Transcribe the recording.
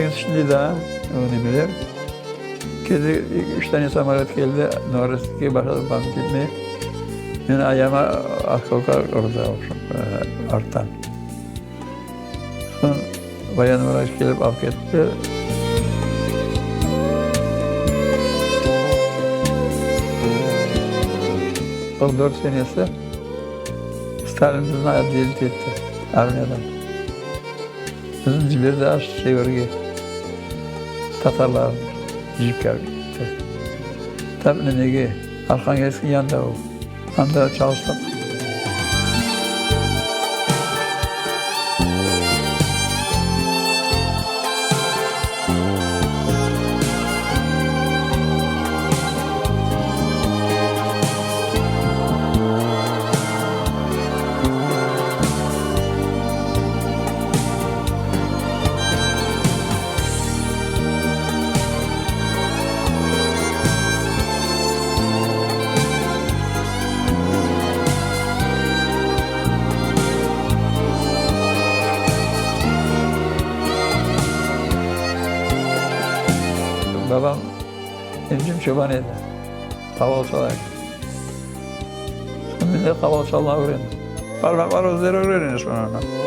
yetişti daha, onu bilir. Kedi, üç tane samarat geldi, Norris'teki başladı bana gitmeye. Yani ayağıma akılka orada arttan. Sonra bayan vraç gelip av etti. O 4 senesi Stalin bizden adliyelik etti armiyadan. Bizim Cibir'de az şey var ki Tatarlar Cibker gitti. Tabii ne ki Arkhangelsk'in yanında o. Anda çalıştım. Babam Emcim çobanıydı. Kavalçalar. Ben de kavalçalığa öğrendim. Parmak var, özleri öğreniyorsun ona.